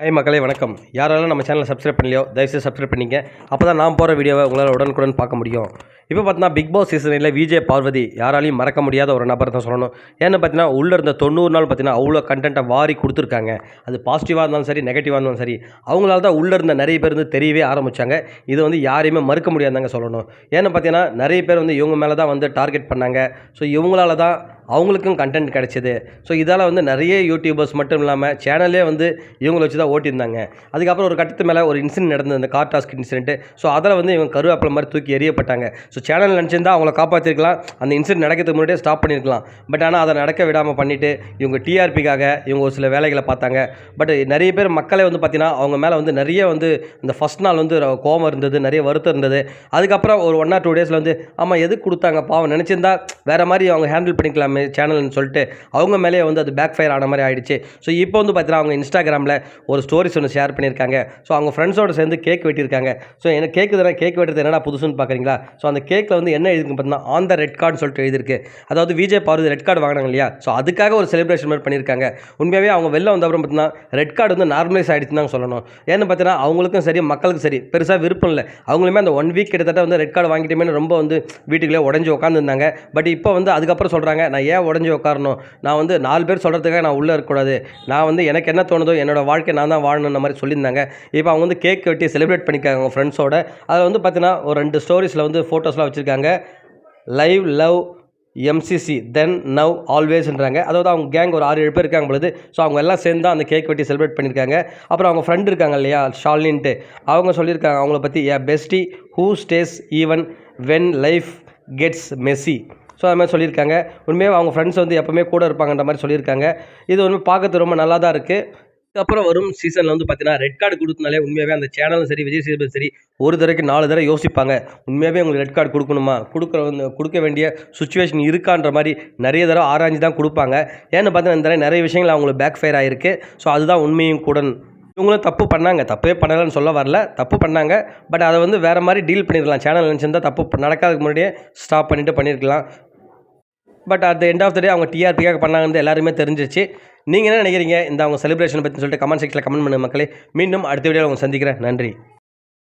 Hi மக்களே வணக்கம். யாரெல்லாம் நம்ம சேனலை சப்ஸ்கிரைப் பண்ணலையோ தயவுசெய்து சப்ஸ்கிரைப் பண்ணிங்க. அப்போ தான் நான் போகிற வீடியோவை உங்களால் உடனுக்குடன் பார்க்க முடியும். இப்போ பார்த்தீங்கன்னா Bigg Boss season 8 Vijay Parvathi யாராலையும் மறக்க முடியாத ஒரு நபர் தான் சொல்லணும். ஏன்னு பார்த்தீங்கன்னா உள்ளே இருந்த 90 நாள் பார்த்தீங்கன்னா அவ்வளோ கண்டென்ட்டை வாரி கொடுத்துருக்காங்க. அது பாசிட்டிவாக இருந்தாலும் சரி, நெகட்டிவாக இருந்தாலும் சரி, அவங்களால தான் உள்ளே இருந்த நிறைய பேர் தெரியவே ஆரம்பித்தாங்க. இது யாரையுமே மறுக்க முடியாதாங்க சொல்லணும். ஏன்னு பார்த்தீங்கன்னா நிறைய பேர் இவங்க மேலே தான் டார்கெட் பண்ணாங்க. ஸோ இவங்களால தான் அவங்களுக்கும் கண்டென்ட் கிடச்சிது. ஸோ இதால் நிறைய யூடியூபர்ஸ் மட்டும் இல்லாமல் சேனலே இவங்களை வச்சு தான் ஓட்டியிருந்தாங்க. அதுக்கப்புறம் ஒரு கட்டத்து மேலே ஒரு இன்சிடென்ட் நடந்தது, அந்த கார் டாஸ்க் இன்சிடென்ட்டு. ஸோ அதில் இவங்க கருவேப்பிலை மாதிரி தூக்கி எறியப்பட்டாங்க. ஸோ சேனல் நினச்சிருந்தால் அவங்கள காப்பாற்றிருக்கலாம், அந்த இன்சிடென்ட் நடக்கிறதுக்கு முன்னாடியே ஸ்டாப் பண்ணியிருக்கலாம். பட் ஆனால் அதை நடக்க விடாமல் பண்ணிவிட்டு இவங்க டிஆர்பிக்காக இவங்க ஒரு சில வேலைகளை பார்த்தாங்க. பட் நிறைய பேர் மக்களே பார்த்தீங்கன்னா அவங்க மேலே நிறைய இந்த ஃபஸ்ட் நாள் கோபம் இருந்தது, நிறைய வருத்தம் இருந்தது. அதுக்கப்புறம் ஒரு 1 or 2 டேஸில் ஆமாம் எதுக்கு கொடுத்தாங்க பாவம், நினச்சிருந்தா வேறு மாதிரி அவங்க ஹேண்டில் பண்ணிக்கலாமே சேனல்னு சொல்லிட்டு அவங்க மேலே அது பேக் ஃபயர் ஆன மாதிரி ஆகிடுச்சு. ஸோ இப்போ பார்த்தீங்கன்னா அவங்க இன்ஸ்டாகிராமில் ஒரு ஸ்டோரிஸ் ஒன்று ஷேர் பண்ணியிருக்காங்க. ஸோ அவங்க ஃப்ரெண்ட்ஸோடு சேர்ந்து கேக் வெட்டியிருக்காங்க. ஸோ எனக்கு கேக் வெட்டுறது என்னடா புதுசுன்னு பார்க்குறீங்களா? ஸோ அந்த கேக்கில் என்ன எழுதிருக்கு பார்த்தீங்கன்னா ஆன் த ரெட் கார்டுன்னு சொல்லிட்டு எழுதிருக்கு. அதாவது விஜய் பார்வதி ரெட் கார்டு வாங்கினாங்க இல்லையா, ஸோ அதுக்காக ஒரு செலிப்ரேஷன் மாதிரி பண்ணியிருக்காங்க. உண்மையாகவே அவங்க வெளில வந்த அப்புறம் பார்த்தீங்கன்னா ரெட் கார்டு நார்மலைஸ் ஆகிடுச்சுன்னு தான் சொல்லணும். ஏன்னு பார்த்தீங்கன்னா அவங்களுக்கும் சரி மக்களுக்கும் சரி பெருசாக விருப்பம் இல்லை. அவங்களுமே அந்த 1 வீக் கிட்டத்தட்ட ரெட் கார்டு வாங்கிட்டேமே ரொம்ப வீட்டுக்குள்ளே உடஞ்சி உட்காந்துருந்தாங்க. பட் இப்போ அதுக்கப்புறம் சொல்கிறாங்க, நான் ஏன் உடஞ்சி உட்காரணும், நான் 4 பேர் சொல்கிறதுக்காக நான் உள்ளே இருக்கக்கூடாது, நான் எனக்கு என்ன தோணுதோ என்னோடய வாழ்க்கை நான் தான் வாழணுன்ற மாதிரி சொல்லியிருந்தாங்க. இப்போ அவங்க கேக் வெட்டி செலிப்ரேட் பண்ணிக்காங்க அவங்க ஃப்ரெண்ட்ஸோட. அதில் பார்த்தீங்கன்னா ஒரு 2 ஸ்டோரிஸில் ஃபோட்டோஸ்லாம் வச்சுருக்காங்க. Live love MCC then now ஆல்வேஸ்ன்றாங்க. அதாவது அவங்க கேங் ஒரு 6-7 பேர் இருக்காங்க பொழுது. ஸோ அவங்க எல்லாம் சேர்ந்து தான் அந்த கேக் வெட்டி செலிப்ரேட் பண்ணியிருக்காங்க. அப்புறம் அவங்க ஃப்ரெண்ட் இருக்காங்க இல்லையா ஷாலினின்ட்டு, அவங்க சொல்லியிருக்காங்க அவங்கள பற்றி, a bestie who stays even when life gets messy. So அது மாதிரி சொல்லியிருக்காங்க. உண்மையாக அவங்க ஃப்ரெண்ட்ஸ் எப்போவுமே கூட இருப்பாங்கன்ற மாதிரி சொல்லியிருக்காங்க. இது பார்க்கறது ரொம்ப நல்லா தான் இருக்குது. அதுக்கப்புறம் வரும் சீசனில் பார்த்தீங்கன்னா ரெட் கார்டு கொடுத்தனாலே உண்மையாகவே அந்த சேனலும் சரி விஜய் சேதுபதி சரி ஒரு தடவைக்கு 4 தடவை யோசிப்பாங்க. உண்மையாகவே உங்களுக்கு ரெட் கார்டு கொடுக்கணுமா, கொடுக்க வேண்டிய சுச்சுவேஷன் இருக்கான்ற மாதிரி நிறைய தடவை ஆராய்ஞ்சு தான் கொடுப்பாங்க. ஏன்னு பார்த்தீங்கன்னா இந்த நிறைய விஷயங்கள் அவங்களுக்கு பேக் ஃபயர் ஆகிருக்கு. ஸோ அதுதான் உண்மையும் கூட. இவங்களும் தப்பு பண்ணாங்க, தப்பே பண்ணலைன்னு சொல்ல வரல, தப்பு பண்ணாங்க. பட் அதை வேறு மாதிரி டீல் பண்ணியிருக்கலாம். சேனல் நினச்சிருந்தால் தப்பு நடக்காததுக்கு முன்னாடியே ஸ்டாப் பண்ணியிருக்கலாம். But at the end of the day அவங்க டிஆர்பிக்காக பண்ணாங்கன்னு எல்லாருமே தெரிஞ்சிச்சு. நீங்கள் என்ன நினைக்கிறீங்க இந்த அவங்க செலிப்ரேஷன் பற்றி சொல்லிட்டு கமெண்ட் செக்ஷனில் கமெண்ட் பண்ணுங்கள் மக்களே. மீண்டும் அடுத்த வீடியோவில் அவங்க சந்திக்கிறேன். நன்றி.